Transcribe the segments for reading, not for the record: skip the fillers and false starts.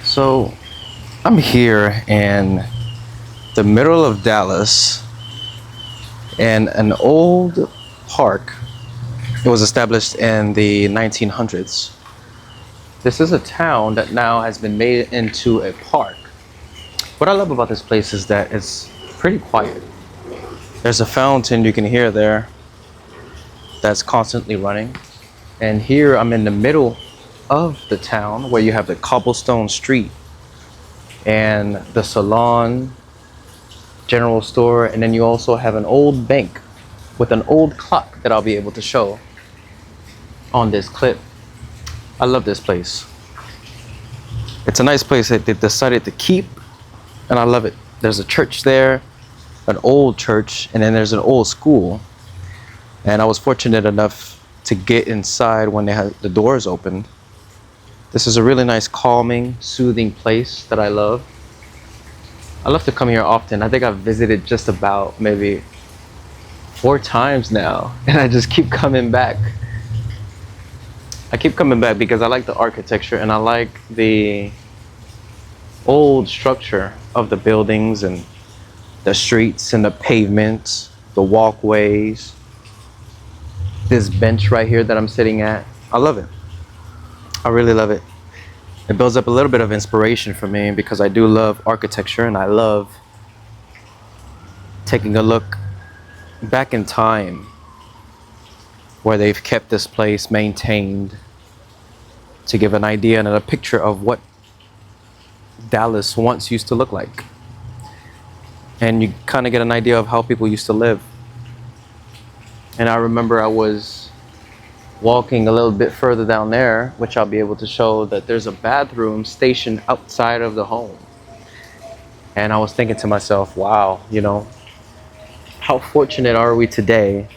So I'm here in the middle of Dallas in an old park. It was established in the 1900s. This is a town that now has been made into a park. What I love about this place is that it's pretty quiet. There's a fountain you can hear there that's constantly running. And here I'm in the middle of the town where you have the cobblestone street and the salon, general store, and then you also have an old bank with an old clock that I'll be able to show on this clip. I love this place. It's a nice place that they decided to keep, and I love it. There's a church there, an old church, and then there's an old school. And I was fortunate enough to get inside when they had the doors opened. This is a really nice, calming, soothing place that I love. I love to come here often. I think I've visited just about maybe 4 times now, and I just keep coming back. I keep coming back because I like the architecture and I like the old structure of the buildings and the streets and the pavements, the walkways. This bench right here that I'm sitting at, I love it. I really love it. It builds up a little bit of inspiration for me because I do love architecture and I love taking a look back in time where they've kept this place maintained to give an idea and a picture of what Dallas once used to look like. And you kind of get an idea of how people used to live. And I remember I was walking a little bit further down there, which I'll be able to show, that there's a bathroom stationed outside of the home. And I was thinking to myself, wow, how fortunate are we today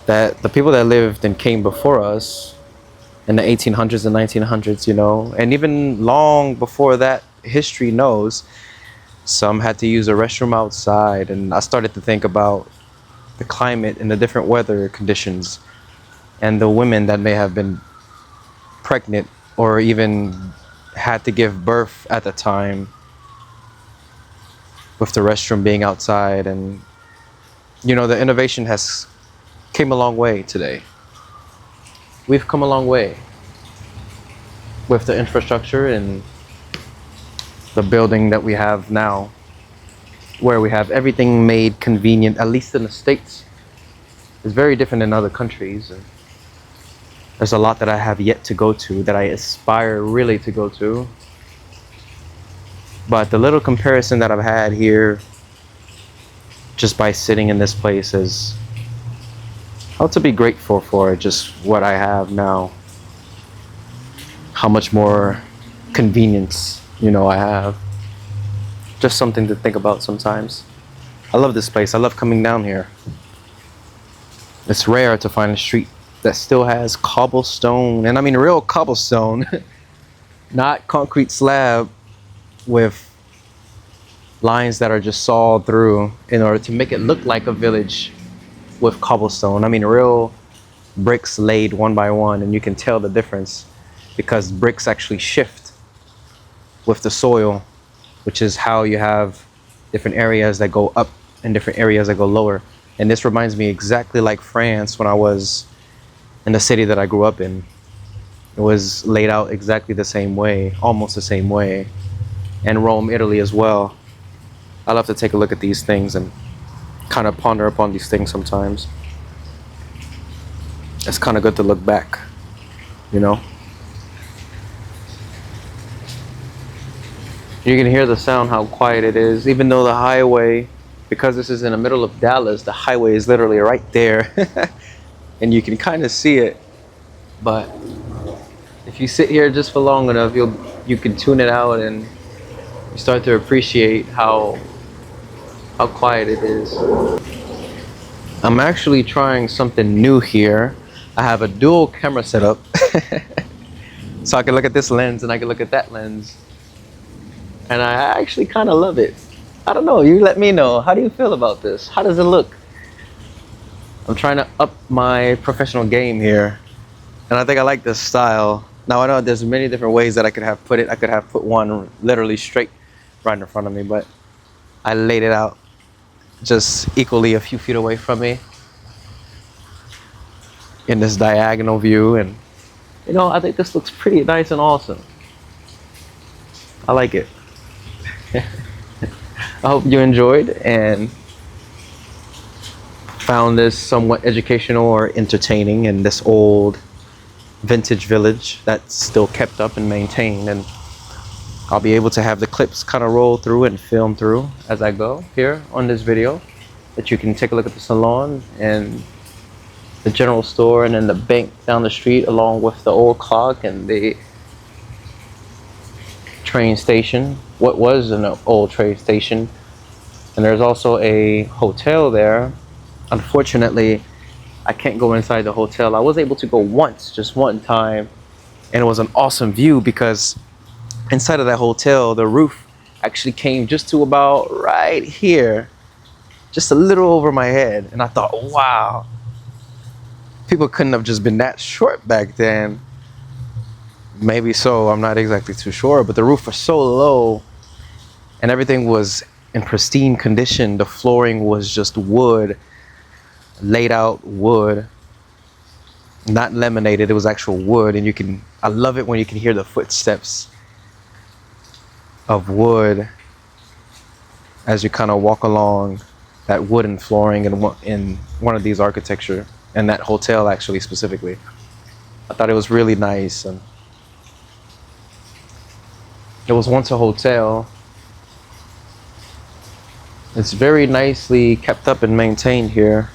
that the people that lived and came before us in the 1800s and 1900s, and even long before that, history knows some had to use a restroom outside. And I started to think about the climate and the different weather conditions and the women that may have been pregnant or even had to give birth at the time with the restroom being outside. And the innovation has came a long way today. We've come a long way with the infrastructure and the building that we have now, where we have everything made convenient, at least in the States. It's very different in other countries. And there's a lot that I have yet to go to, that I aspire really to go to. But the little comparison that I've had here, just by sitting in this place, is how to be grateful for just what I have now. How much more convenience, I have. Just something to think about sometimes. I love this place. I love coming down here. It's rare to find a street that still has cobblestone, and I mean real cobblestone, not concrete slab with lines that are just sawed through in order to make it look like a village with cobblestone. I mean real bricks laid one by one, and you can tell the difference because bricks actually shift with the soil, which is how you have different areas that go up and different areas that go lower. And this reminds me exactly like France when I was in the city that I grew up in. It was laid out exactly the same way, almost the same way. And Rome, Italy as well. I love to take a look at these things and kind of ponder upon these things sometimes. It's kind of good to look back, You can hear the sound, how quiet it is, even though the highway, because this is in the middle of Dallas, the highway is literally right there. And you can kind of see it. But if you sit here just for long enough, you can tune it out and you start to appreciate how quiet it is. I'm actually trying something new here. I have a dual camera setup. So I can look at this lens and I can look at that lens. And I actually kind of love it. I don't know, you let me know. How do you feel about this? How does it look? I'm trying to up my professional game here. And I think I like this style. Now I know there's many different ways that I could have put it. I could have put one literally straight right in front of me, but I laid it out just equally a few feet away from me in this diagonal view, and you know, I think this looks pretty nice and awesome. I like it. I hope you enjoyed and found this somewhat educational or entertaining in this old vintage village that's still kept up and maintained, and I'll be able to have the clips kind of roll through and film through as I go here on this video, that you can take a look at the salon and the general store and then the bank down the street, along with the old clock and the train station, what was an old train station. And there's also a hotel there. Unfortunately, I can't go inside the hotel. I was able to go once, just one time, and it was an awesome view because inside of that hotel, the roof actually came just to about right here, just a little over my head. And I thought, wow, people couldn't have just been that short back then. Maybe so, I'm not exactly too sure, but the roof was so low and everything was in pristine condition. The flooring was just wood, laid out wood, not laminated, it was actual wood. And I love it when you can hear the footsteps of wood as you kind of walk along that wooden flooring in one of these architecture, and that hotel actually specifically. I thought it was really nice, and it was once a hotel. It's very nicely kept up and maintained here.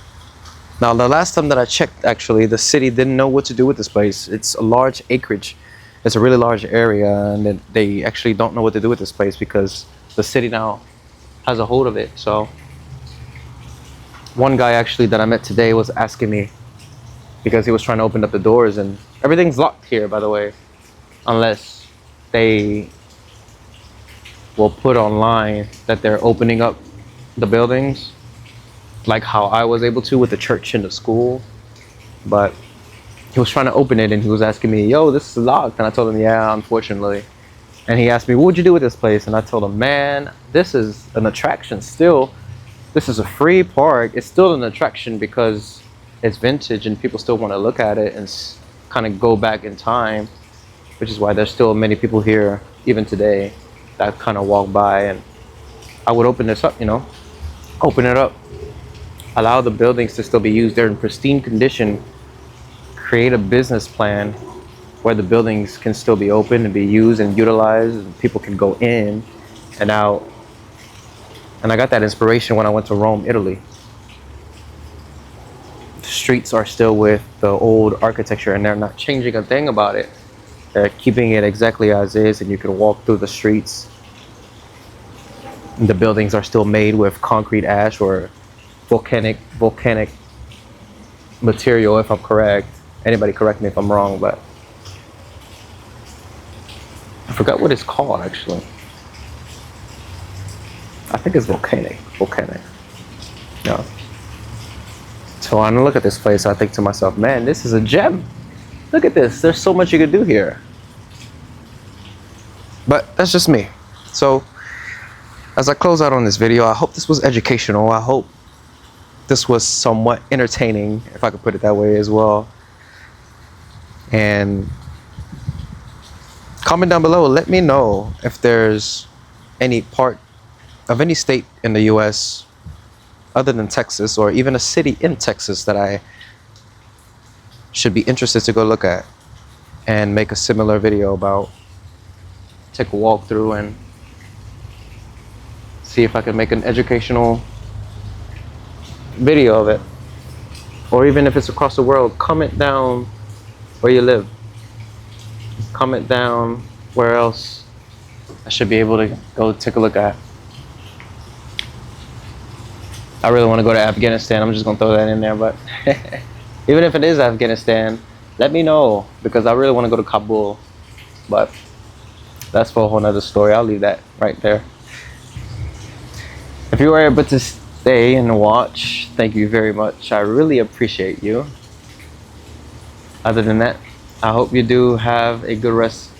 Now, the last time that I checked, actually, the city didn't know what to do with this place. It's a large acreage. It's a really large area, and they actually don't know what to do with this place because the city now has a hold of it. So one guy actually that I met today was asking me, because he was trying to open up the doors, and everything's locked here, by the way, unless they will put online that they're opening up the buildings, like how I was able to with the church and the school. But he was trying to open it and he was asking me, yo, this is locked. And I told him, yeah, unfortunately. And he asked me, what would you do with this place? And I told him, man, this is an attraction still. This is a free park. It's still an attraction because it's vintage and people still want to look at it and kind of go back in time, which is why there's still many people here even today that kind of walk by. And I would open this up, you know, open it up, allow the buildings to still be used. They're in pristine condition, create a business plan where the buildings can still be open and be used and utilized, and people can go in and out. And I got that inspiration when I went to Rome, Italy. The streets are still with the old architecture and they're not changing a thing about it. They're keeping it exactly as is, and you can walk through the streets. And the buildings are still made with concrete ash or volcanic material, if I'm correct. Anybody correct me if I'm wrong, but I forgot what it's called actually. I think it's volcanic. Yeah. So when I look at this place, I think to myself, man, this is a gem. Look at this. There's so much you could do here. But that's just me. So as I close out on this video, I hope this was educational. I hope this was somewhat entertaining, if I could put it that way as well. And comment down below, let me know if there's any part of any state in the US other than Texas, or even a city in Texas that I should be interested to go look at and make a similar video about. Take a walk through and see if I can make an educational video of it. Or even if it's across the world, comment down where you live. Comment down where else I should be able to go take a look at. I really want to go to Afghanistan. I'm just going to throw that in there. But even if it is Afghanistan, let me know, because I really want to go to Kabul. But that's for a whole nother story. I'll leave that right there. If you were able to stay and watch, thank you very much. I really appreciate you. Other than that, I hope you do have a good rest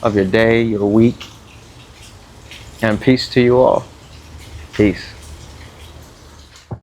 of your day, your week, and peace to you all. Peace.